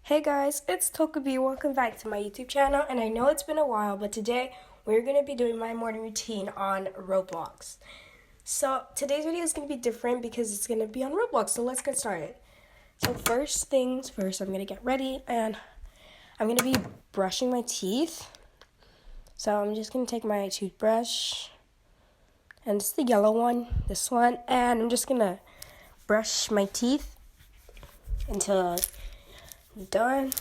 Hey guys, it's Tokabi. Welcome back to my YouTube channel, and I know it's been a while, but today we're going to be doing my morning routine on Roblox. So today's video is going to be different because it's going to be on Roblox, so let's get started. So first things first, I'm going to get ready, and I'm going to be brushing my teeth. So I'm just going to take my toothbrush, and it's the yellow one, this one, and I'm just going to brush my teeth until I'm done.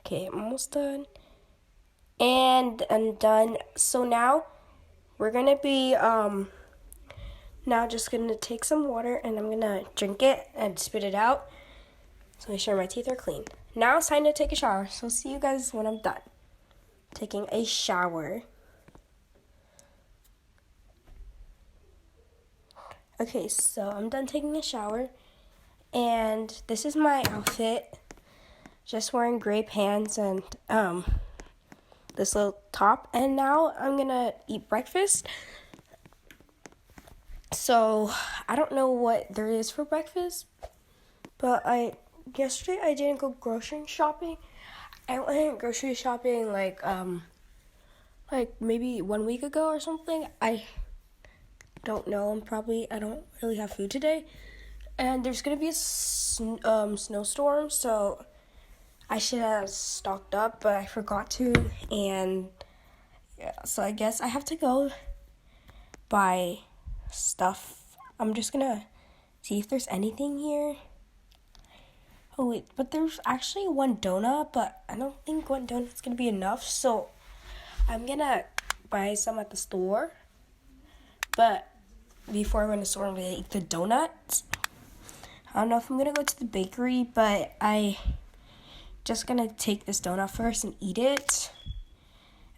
Okay, I'm almost done. And I'm done. So now we're gonna be now just gonna take some water and I'm gonna drink it and spit it out. So make sure my teeth are clean. Now it's time to take a shower. So see you guys when I'm done taking a shower. Okay, so I'm done taking a shower, and this is my outfit. Just wearing gray pants and this little top, and now I'm gonna eat breakfast. So I don't know what there is for breakfast, but yesterday I didn't go grocery shopping. I went grocery shopping like maybe 1 week ago or something. I don't know. I don't really have food today, and there's gonna be a snowstorm, so I should have stocked up, but I forgot to, and yeah, so I guess I have to go buy stuff. I'm just gonna see if there's anything here. Oh wait, but there's actually one donut, but I don't think one donut's gonna be enough, so I'm gonna buy some at the store. But before I go to the store, I'm gonna eat the donuts. I don't know if I'm gonna go to the bakery, but just gonna take this donut first and eat it.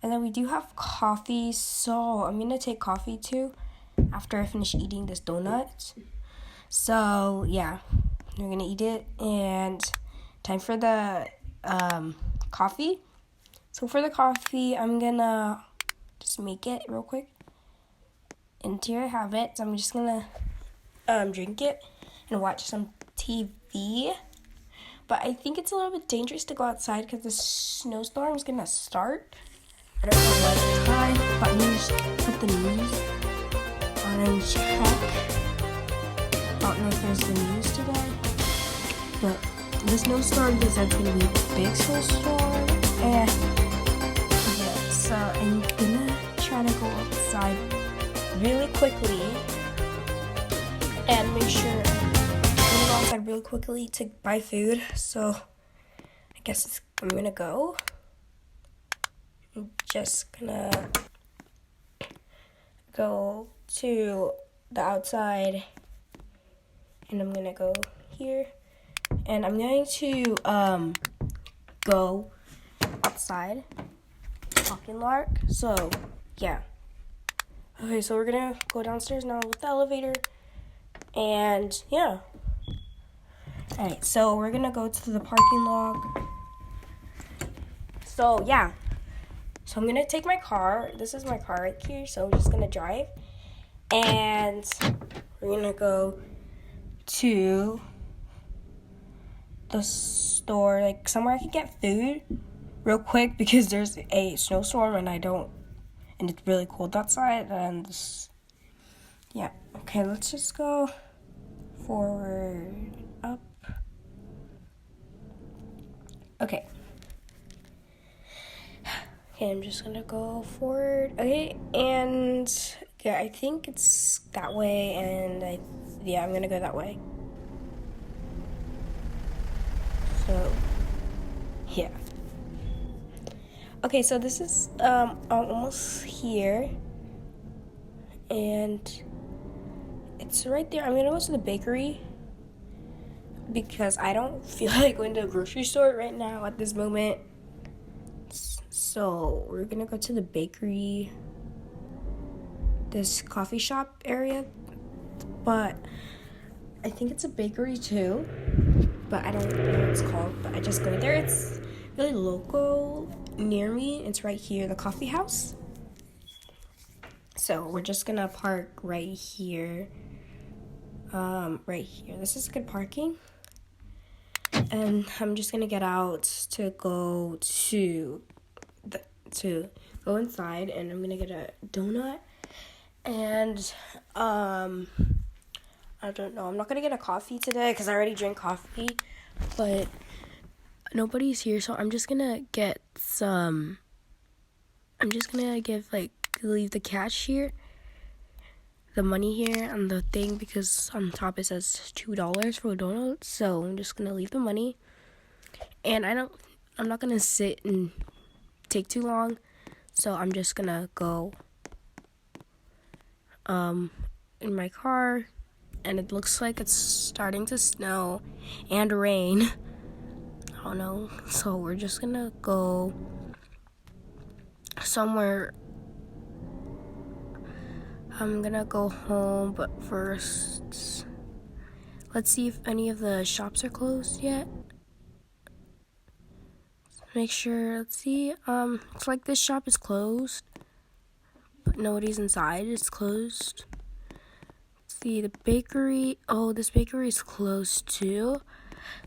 And then we do have coffee, so I'm gonna take coffee too after I finish eating this donut. So yeah, we're gonna eat it, and time for the coffee. So for the coffee, I'm gonna just make it real quick. And here I have it. So I'm just gonna drink it and watch some TV. But I think it's a little bit dangerous to go outside because the snowstorm is gonna start. I don't know what time, but I'm gonna just put the news on and check. I don't know if there's the news today, but the snowstorm is gonna be a big snowstorm, and yeah, so I'm gonna try to go outside really quickly and make sure I'm go outside really quickly to buy food. So I guess I'm gonna go. I'm just gonna go to the outside, and I'm gonna go here, and I'm going to go outside parking lot. So yeah. Okay, so we're gonna go downstairs now with the elevator, and yeah. Alright, so we're gonna go to the parking lot. So yeah. So I'm gonna take my car. This is my car right here, so I'm just gonna drive. And we're gonna go to the store, like somewhere I can get food real quick because there's a snowstorm and it's really cold outside, and yeah. Okay, let's just go forward, up. Okay, I'm just gonna go forward. Okay, and yeah, I think it's that way, and I'm gonna go that way. So yeah. Okay, so this is almost here, and it's right there. I'm gonna go to the bakery because I don't feel like going to a grocery store right now at this moment. So we're gonna go to the bakery, this coffee shop area, but I think it's a bakery too, but I don't know what it's called, but I just go there. It's really local near me. It's right here, the coffee house. So we're just gonna park right here. Right here. This is good parking. and I'm just gonna get out to go go inside, and I'm gonna get a donut, and I don't know. I'm not gonna get a coffee today because I already drank coffee, but nobody's here, so I'm just gonna get some. I'm just gonna leave the cash here, the money here on the thing, because on top it says $2 for a donut. So I'm just gonna leave the money, and I'm not gonna sit and take too long, so I'm just gonna go in my car, and it looks like it's starting to snow and rain. I don't know, so we're just gonna go somewhere. I'm gonna go home, but first, let's see if any of the shops are closed yet. Make sure, let's see, it's like this shop is closed, but nobody's inside, it's closed. Let's see, the bakery, this bakery is closed too,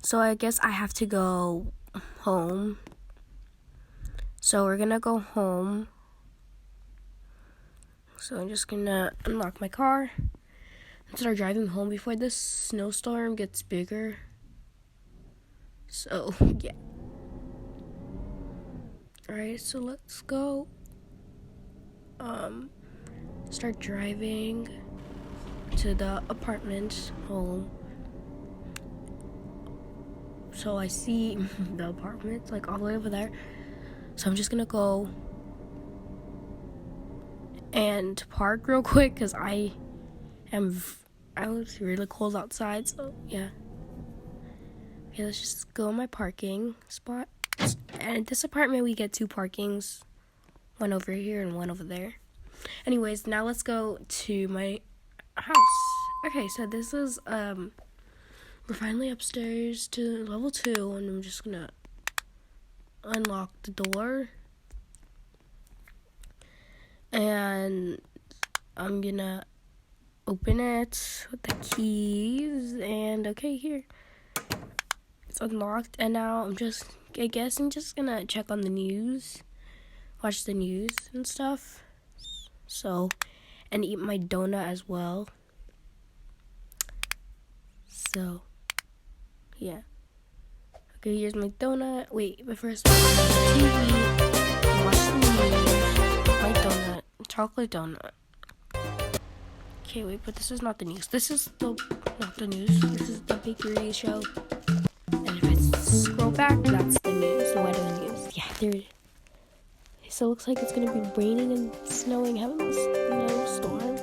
so I guess I have to go home. So we're gonna go home. So I'm just gonna unlock my car and start driving home before this snowstorm gets bigger. So, yeah. Alright, so let's go start driving to the apartment home. So I see the apartment like all the way over there. So I'm just gonna go and park real quick because I was really cold outside, so yeah. Okay, let's just go in my parking spot. And this apartment we get 2 parkings, one over here and one over there. Anyways, now let's go to my house. Okay, so this is we're finally upstairs to level 2, and I'm just gonna unlock the door, and I'm gonna open it with the keys, and okay, here it's unlocked. And now I'm just gonna check on the news, watch the news and stuff, so, and eat my donut as well. So yeah, okay, here's my donut. Wait, but first TV, watch the news, my donut, chocolate donut. Okay, wait, but this is not the news. This is not the news. This is the bakery show. And if I scroll back, that's the news, the weather news. Yeah, there it is. So it looks like it's gonna be raining and snowing, having a snowstorm.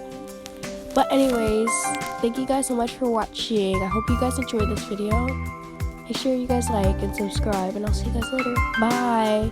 But anyways, thank you guys so much for watching. I hope you guys enjoyed this video. Make sure you guys like and subscribe, and I'll see you guys later. Bye!